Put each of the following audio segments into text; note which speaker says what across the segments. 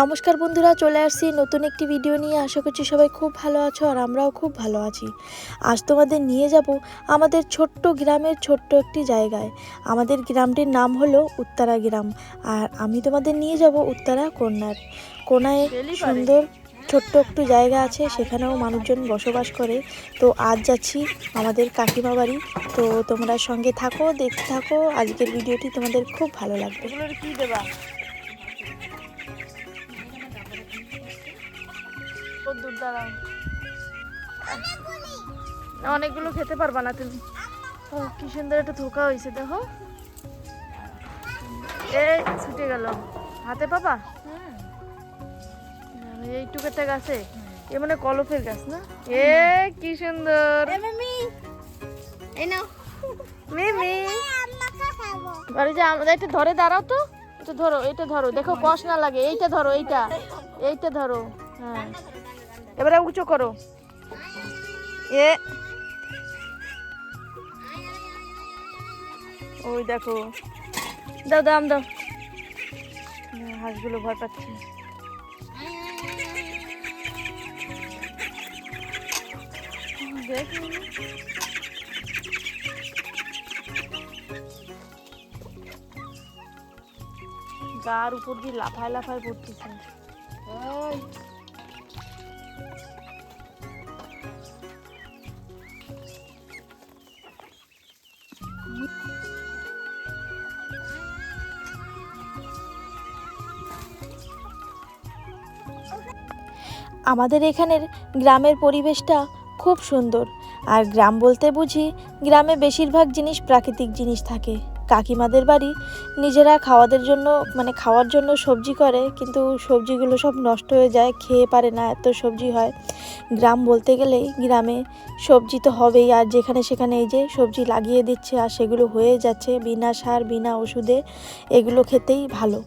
Speaker 1: নমস্কার বন্ধুরা, চলে আসছি নতুন একটি ভিডিও নিয়ে। আশা করছি সবাই খুব ভালো আছো আর আমরাও খুব ভালো আছি। আজ তোমাদের নিয়ে যাব আমাদের ছোট্ট গ্রামের ছোট্ট একটি জায়গায়। আমাদের গ্রামটির নাম হলো উত্তরা গ্রাম, আর আমি তোমাদের নিয়ে যাব উত্তরা কোনায় সুন্দর ছোট্ট একটু জায়গা আছে, সেখানেও মানুষজন বসবাস করে। তো আজ যাচ্ছি আমাদের কাকিমা বাড়ি। তো তোমরা সঙ্গে থাকো, দেখতে থাকো, আজকের ভিডিওটি তোমাদের খুব ভালো লাগবে।
Speaker 2: কি দেবা দূর দাঁড়াও, অনেকগুলো খেতে পারবা না তুমি। কি সুন্দর একটা থোকা হয়েছে দেখো, এই ছুটে গেল হাতে পাবা। এইটুকু একটা গাছে এ মানে কলফের গাছ না? এ কি সুন্দর মিমি। আরে যে আমাদের এটা ধরে দাঁড়াও তো, এটা ধরো দেখো কষ না লাগে। এইটা ধরো, এইটা ধরো। হ্যাঁ, এবারে উঁচু করো। এ ওই দেখো, দাও দাম দাও। হাঁসগুলো ভয় পাচ্ছে। দেখ গার উপর দিয়ে লাফায় লাফায় পড়তেছে।
Speaker 1: আমাদের এখানের গ্রামের পরিবেশটা খুব সুন্দর। আর গ্রাম বলতে বুঝি গ্রামে বেশিরভাগ জিনিস প্রাকৃতিক জিনিস থাকে। কাকিমাদের বাড়ি নিজেরা খাওয়ার জন্য সবজি করে, কিন্তু সবজিগুলো সব নষ্ট হয়ে যায়, খেয়ে পারে না, এত সবজি হয়। গ্রাম বলতে গেলেই গ্রামে সবজি তো হবেই, আর যেখানে সেখানে এই যে সবজি লাগিয়ে দিচ্ছে আর সেগুলো হয়ে যাচ্ছে বিনা সার বিনা ওষুধে। এগুলো খেতেই ভালো।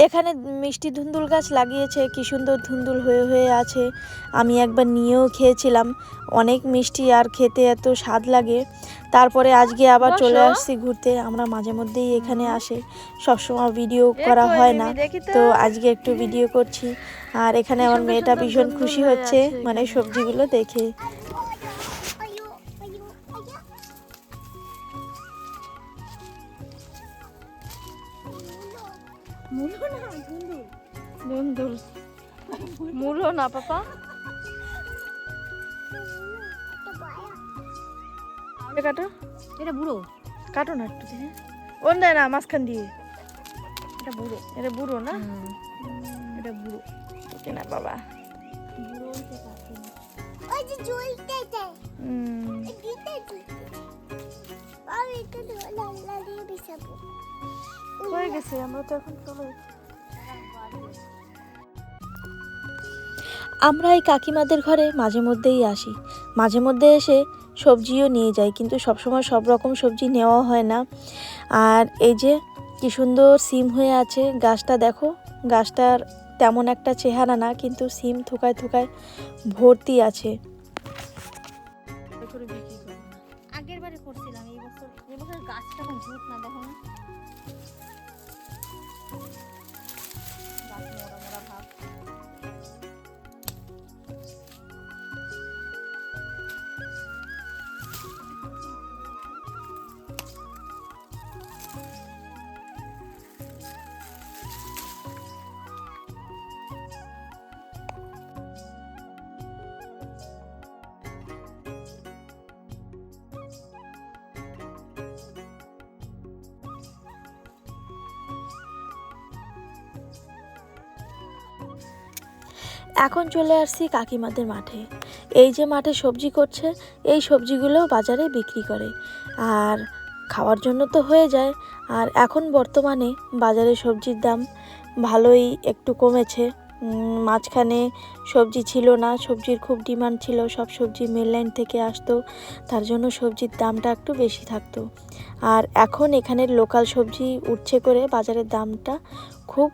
Speaker 1: এখানে মিষ্টি ধুন্দুল গাছ লাগিয়েছে, কি সুন্দর ধুন্দুল হয়ে হয়ে আছে। আমি একবার নিয়েও খেয়েছিলাম, অনেক মিষ্টি আর খেতে এত স্বাদ লাগে। তারপরে আজকে আবার চলে আসছি ঘুরতে। আমরা মাঝে মধ্যেই এখানে আসে, সবসময় ভিডিও করা হয় না, তো আজকে একটু ভিডিও করছি। আর এখানে আমার মেয়েটা ভীষণ খুশি হচ্ছে সবজিগুলো দেখে।
Speaker 2: মূলো না পাপা, কাটো।
Speaker 3: এটা বুড়ো,
Speaker 2: কাটো না একটু দিয়ে, ওন দেয় না মাঝখান দিয়ে। এটা বুড়ো না, এটা বুড়ো না বাবা। হয়ে গেছে, আমরা তো এখন চলে।
Speaker 1: আমরা এই কাকিমাদের ঘরে মাঝে মধ্যেই আসি, মাঝে মধ্যে এসে সবজিও নিয়ে যাই, কিন্তু সবসময় সব রকম সবজি নেওয়া হয় না। আর এই যে কি সুন্দর সিম হয়ে আছে গাছটা, দেখো গাছটার তেমন একটা চেহারা না, কিন্তু সিম থোকায় থোকায় ভর্তি আছে।
Speaker 3: আগের বারে করছিলাম, এই বছর গাছটা এখন ঝুট না, দেখো না গাছ মোড়া মোড়া ভাব।
Speaker 1: এখন চলে আসছি কাকিমাদের মাঠে। এই যে মাঠে সবজি করছে, এই সবজিগুলো বাজারে বিক্রি করে, আর খাওয়ার জন্য তো হয়ে যায়। আর এখন বর্তমানে বাজারে সবজির দাম ভালোই একটু কমেছে। মাঝখানে সবজি ছিল না, সবজির খুব ডিমান্ড ছিল, সব সবজি মেনল্যান্ড থেকে আসতো, তার জন্য সবজির দামটা একটু বেশি থাকতো। আর এখন এখানের লোকাল সবজি উঠছে করে বাজারের দামটা খুব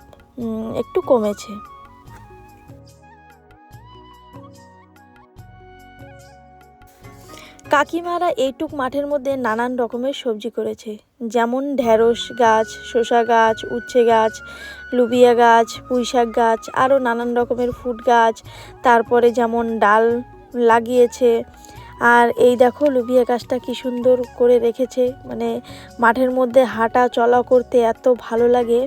Speaker 1: একটু কমেছে। কাকিমারা এইটুক মাঠের মধ্যে নানান রকমের সবজি করেছে, যেমন ঢেঁড়স গাছ, শসা গাছ, উচ্ছে গাছ, লুবিয়া গাছ, পুঁইশাক গাছ, আরও নানান রকমের ফুড গাছ, তারপরে যেমন ডাল লাগিয়েছে। আর এই দেখো লুবিয়া গাছটা কি সুন্দর করে রেখেছে, মানে মাঠের মধ্যে হাঁটা চলা করতে এত ভালো লাগে।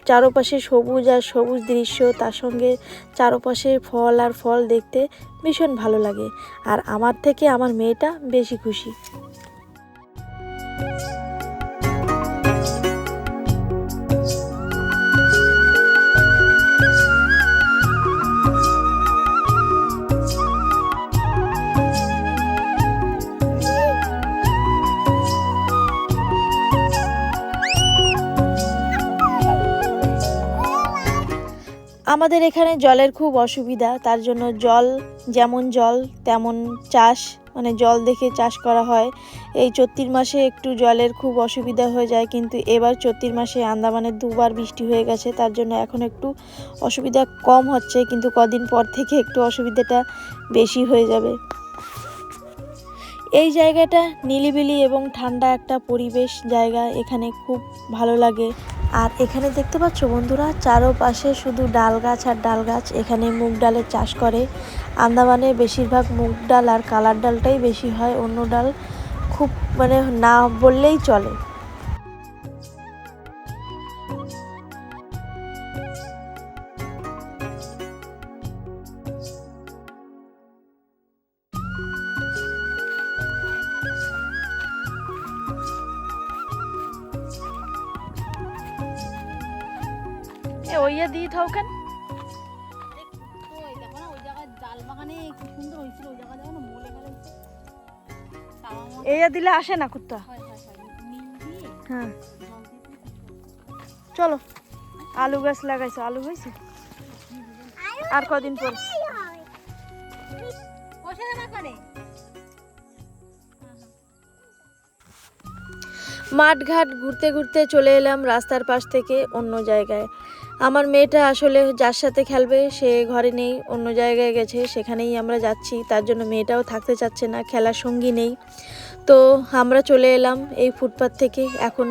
Speaker 1: চারপাশে সবুজ আর সবুজ দৃশ্য, তার সঙ্গে চারপাশে ফল আর ফল দেখতে ভীষণ ভালো লাগে। আর আমার থেকে আমার মেয়েটা বেশি খুশি। আমাদের এখানে জলের খুব অসুবিধা, তার জন্য জল যেমন জল তেমন চাষ, মানে জল দেখে চাষ করা হয়। এই চৈত্র মাসে একটু জলের খুব অসুবিধা হয়ে যায়, কিন্তু এবার চৈত্র মাসে আন্দামানে দুবার বৃষ্টি হয়ে গেছে, তার জন্য এখন একটু অসুবিধা কম হচ্ছে, কিন্তু কদিন পর থেকে একটু অসুবিধাটা বেশি হয়ে যাবে। এই জায়গাটা নিরিবিলি এবং ঠান্ডা একটা পরিবেশ জায়গা, এখানে খুব ভালো লাগে। আর এখানে দেখতে পাচ্ছ বন্ধুরা, চারপাশে শুধু ডাল গাছ আর ডাল গাছ। এখানে মুগ ডালের চাষ করে। আন্দামানে বেশিরভাগ মুগ ডাল আর কালার ডালটাই বেশি হয়, অন্য ডাল খুব মানে না বললেই চলে।
Speaker 2: ওইয়া দিয়ে থাও কেন?
Speaker 3: ওই দেখো না, ওই জায়গায় ডাল বাগানে কি সুন্দর হয়েছিল, ওই জায়গা দেখো না মলে ফেলেছে।
Speaker 2: এইয়া দিলে আসে না কুত্তা।
Speaker 3: মিল দিয়ে
Speaker 2: হ্যাঁ
Speaker 3: জল দিয়ে
Speaker 2: চলো, আলু গাছ লাগাইছো, আলু হয়েছে আর কদিন পর।
Speaker 3: কষা না করে
Speaker 1: মাঠঘাট ঘুরতে ঘুরতে চলে এলাম রাস্তার পাশ থেকে অন্য জায়গায়। আমার মেয়েটা আসলে যার সাথে খেলবে সে ঘরে নেই, অন্য জায়গায় গেছে, সেখানেই আমরা যাচ্ছি। তার জন্য মেয়েটাও থাকতে চাচ্ছে না, খেলার সঙ্গী নেই। তো আমরা চলে এলাম এই ফুটপাথ থেকে, এখন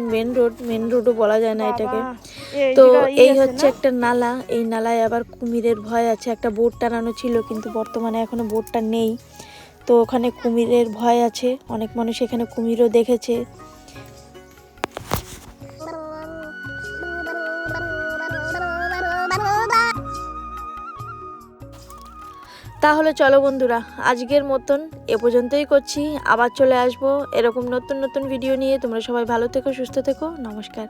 Speaker 1: মেন রোডও বলা যায় না এটাকে। তো এই হচ্ছে একটা নালা, এই নালায় আবার কুমিরের ভয় আছে। একটা বোর্ড টানানো ছিল, কিন্তু বর্তমানে এখনো বোর্ডটা নেই। তো ওখানে কুমিরের ভয় আছে, অনেক মানুষ এখানে কুমিরও দেখেছে। তাহলে চলো বন্ধুরা, আজকের মতন এ পর্যন্তই করছি। আবার চলে আসবো এরকম নতুন নতুন ভিডিও নিয়ে। তোমরা সবাই ভালো থেকো, সুস্থ থেকো, নমস্কার।